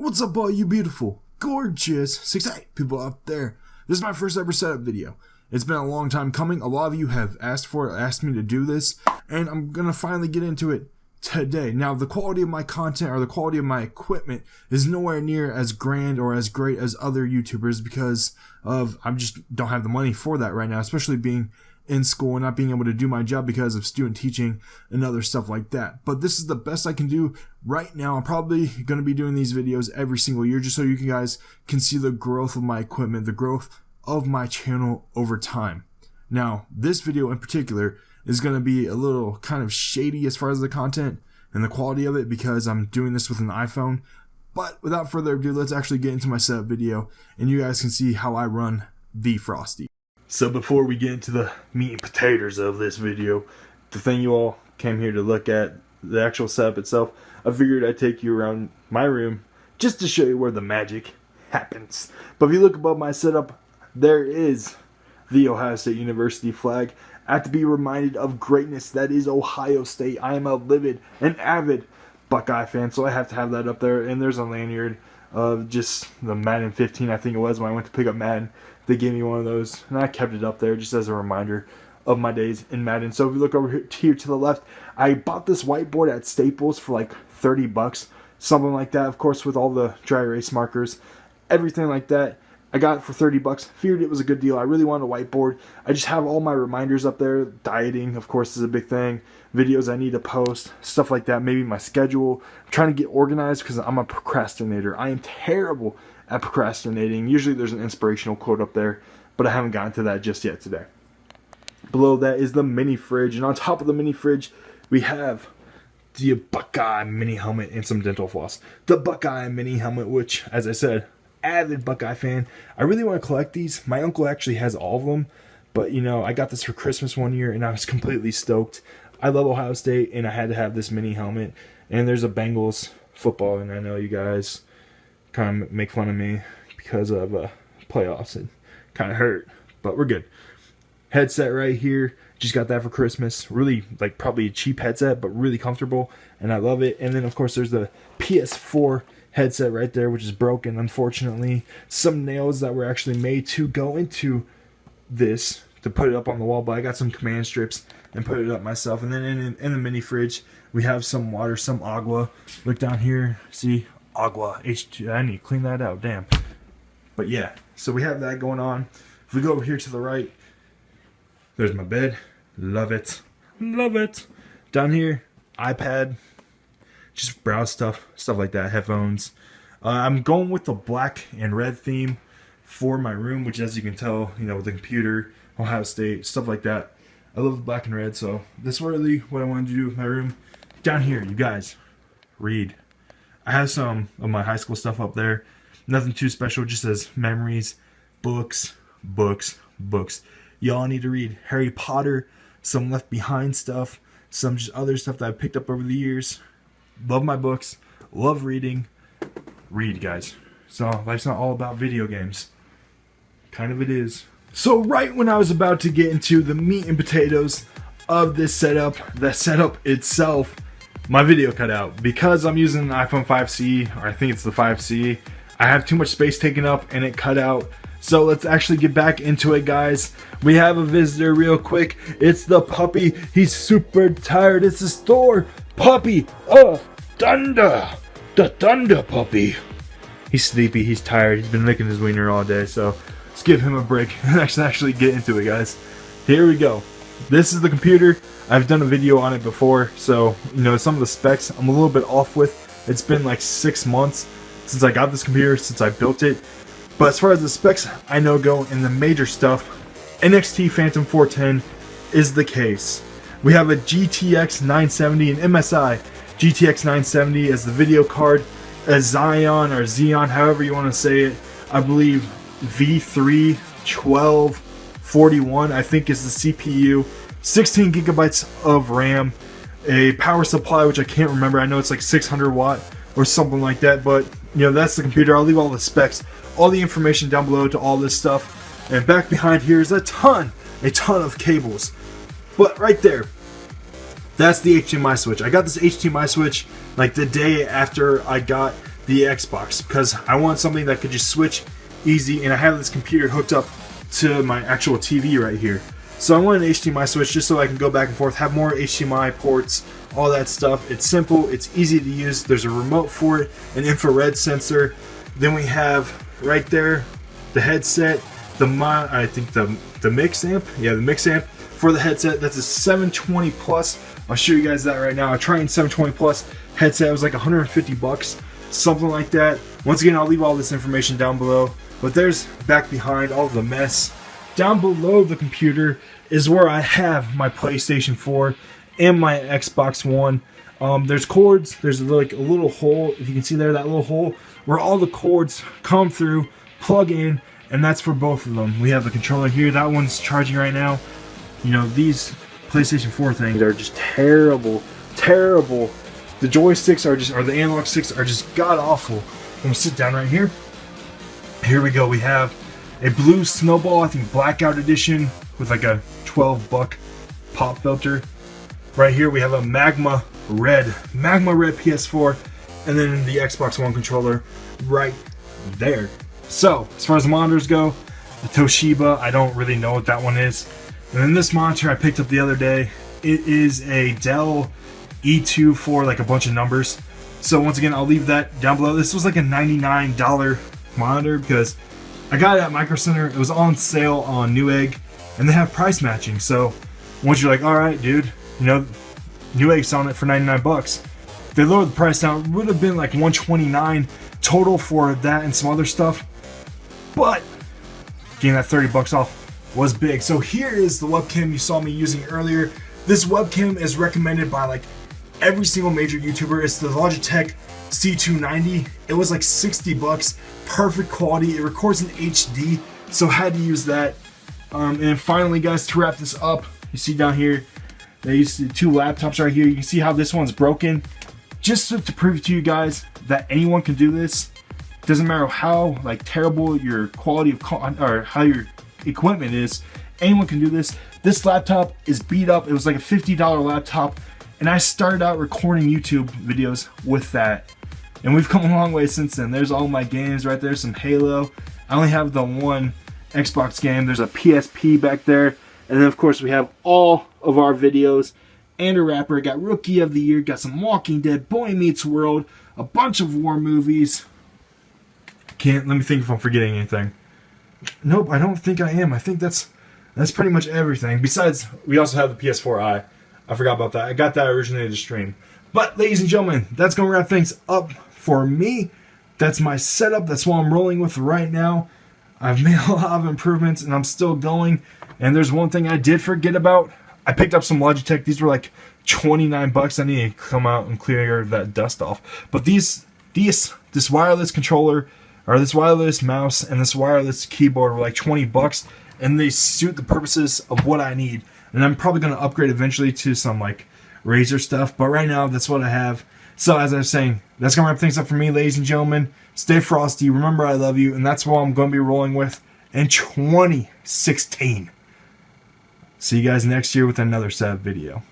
What's up, all you beautiful, gorgeous 6'8" people up there? This is my first ever setup video. It's been a long time coming. A lot of you have asked me to do this, and I'm gonna finally get into it today. Now, the quality of my content or the quality of my equipment is nowhere near as grand or as great as other YouTubers because I just don't have the money for that right now, especially being in school and not being able to do my job because of student teaching and other stuff like that. But this is the best I can do right now. I'm probably going to be doing these videos every single year just so you guys can see the growth of my equipment, the growth of my channel over time. Now, this video in particular is going to be a little kind of shady as far as the content and the quality of it because I'm doing this with an iPhone. But without further ado, let's actually get into my setup video and you guys can see how I run TheFrostTee. So before we get into the meat and potatoes of this video, the thing you all came here to look at, the actual setup itself, I figured I'd take you around my room just to show you where the magic happens. But if you look above my setup, there is the Ohio State University flag. I have to be reminded of greatness that is Ohio State. I am a livid and avid Buckeye fan, so I have to have that up there. And there's a lanyard of just the Madden 15, I think it was, when I went to pick up Madden. They gave me one of those, and I kept it up there just as a reminder of my days in Madden. So if you look over here to the left, I bought this whiteboard at Staples for like 30 bucks, something like that. Of course, with all the dry erase markers, everything like that. I got it for 30 bucks. Figured it was a good deal. I really wanted a whiteboard. I just have all my reminders up there. Dieting, of course, is a big thing. Videos I need to post, stuff like that. Maybe my schedule. I'm trying to get organized because I'm a procrastinator. I am terrible at procrastinating. Usually there's an inspirational quote up there, but I haven't gotten to that just yet today. Below that is the mini fridge, and on top of the mini fridge, we have the Buckeye mini helmet and some dental floss. The Buckeye mini helmet, which, as I said, avid Buckeye fan. I really want to collect these. My uncle actually has all of them, but you know, I got this for Christmas one year and I was completely stoked. I love Ohio State and I had to have this mini helmet. And there's a Bengals football, and I know you guys kind of make fun of me because of playoffs. It kind of hurt, but we're good. Headset right here, just got that for Christmas. Really, like, probably a cheap headset, but really comfortable, and I love it. And then of course there's the PS4 headset right there, which is broken, unfortunately. Some nails that were actually made to go into this to put it up on the wall, but I got some command strips and put it up myself. And then in the mini fridge, we have some water, some agua. Look down here, see, agua, H2. I need to clean that out, damn. But yeah, so we have that going on. If we go over here to the right, there's my bed. Love it, love it. Down here, iPad, just browse stuff like that, headphones. I'm going with the black and red theme for my room, which, as you can tell, you know, with the computer, Ohio State, stuff like that. I love the black and red, so this is really what I wanted to do with my room. Down here, you guys, read. I have some of my high school stuff up there. Nothing too special, just as memories, books, books, books. Y'all need to read Harry Potter, some Left Behind stuff, some just other stuff that I've picked up over the years. Love my books, love reading. Read, guys. So life's not all about video games. Kind of it is. So right when I was about to get into the meat and potatoes of this setup, the setup itself, my video cut out. Because I'm using an iPhone 5C, or I think it's the 5C, I have too much space taken up and it cut out. So let's actually get back into it, guys. We have a visitor real quick. It's the puppy. He's super tired. It's the store puppy of Thunder. The Thunder puppy. He's sleepy. He's tired. He's been licking his wiener all day. So let's give him a break and actually get into it, guys. Here we go. This is the computer. I've done a video on it before. So, you know, some of the specs I'm a little bit off with. It's been like 6 months since I got this computer, since I built it. But as far as the specs I know go in the major stuff, NXT Phantom 410 is the case. We have a GTX 970, an MSI GTX 970 as the video card, a Xeon, however you want to say it. I believe V3 1241, I think, is the CPU. 16 gigabytes of RAM, a power supply, which I can't remember. I know it's like 600 watt or something like that, but you know, that's the computer. I'll leave all the specs, all the information down below to all this stuff. And back behind here is a ton of cables. But right there, that's the HDMI switch. I got this HDMI switch like the day after I got the Xbox because I want something that could just switch easy, and I have this computer hooked up to my actual TV right here. So I want an HDMI switch just so I can go back and forth, have more HDMI ports, all that stuff. It's simple, it's easy to use. There's a remote for it, an infrared sensor. Then we have right there the headset, I think the mix amp. Yeah, the mix amp for the headset. That's a 720 plus. I'll show you guys that right now. I tried a 720 plus headset. It was like 150 bucks, something like that. Once again, I'll leave all this information down below. But there's back behind all of the mess. Down below the computer is where I have my PlayStation 4 and my Xbox One. There's cords. There's like a little hole. If you can see there, that little hole where all the cords come through, plug in, and that's for both of them. We have the controller here. That one's charging right now. You know, these PlayStation 4 things are just terrible, terrible. The joysticks or the analog sticks are just god awful. I'm gonna sit down right here. Here we go. We have a blue Snowball, I think Blackout Edition, with like a 12-buck pop filter. Right here we have a Magma Red PS4, and then the Xbox One controller right there. So as far as the monitors go, the Toshiba, I don't really know what that one is. And then this monitor I picked up the other day, it is a Dell E2 for like a bunch of numbers. So once again, I'll leave that down below. This was like a $99 monitor because I got it at Micro Center. It was on sale on Newegg, and they have price matching. So once you're like, all right, dude, you know, Newegg's selling it for 99 bucks. If they lowered the price down, it would have been like 129 total for that and some other stuff. But getting that 30 bucks off was big. So here is the webcam you saw me using earlier. This webcam is recommended by like every single major YouTuber. It's the Logitech C290. It was like 60 bucks, perfect quality. It records in HD, so had to use that. And finally, guys, to wrap this up, you see down here, they used the two laptops right here. You can see how this one's broken. Just to prove to you guys that anyone can do this. Doesn't matter how like terrible your quality of or how your equipment is, anyone can do this. This laptop is beat up. It was like a $50 laptop, and I started out recording YouTube videos with that, and we've come a long way since then. There's all my games right there, some Halo. I only have the one Xbox game. There's a PSP back there, and then of course we have all of our videos and a wrapper. Got Rookie of the Year, got some Walking Dead, Boy Meets World, a bunch of war movies. Let me think if I'm forgetting anything. Nope, I don't think I am. I think that's pretty much everything. Besides, we also have the PS4i. I forgot about that. I got that originally to stream. But ladies and gentlemen, that's going to wrap things up for me. That's my setup. That's what I'm rolling with right now. I've made a lot of improvements, and I'm still going. And there's one thing I did forget about. I picked up some Logitech. These were like 29 bucks. I need to come out and clear that dust off. But this wireless controller, or this wireless mouse, and this wireless keyboard were like 20 bucks. And they suit the purposes of what I need. And I'm probably going to upgrade eventually to some like Razer stuff. But right now, that's what I have. So as I was saying, that's going to wrap things up for me, ladies and gentlemen. Stay frosty. Remember, I love you. And that's what I'm going to be rolling with in 2016. See you guys next year with another setup video.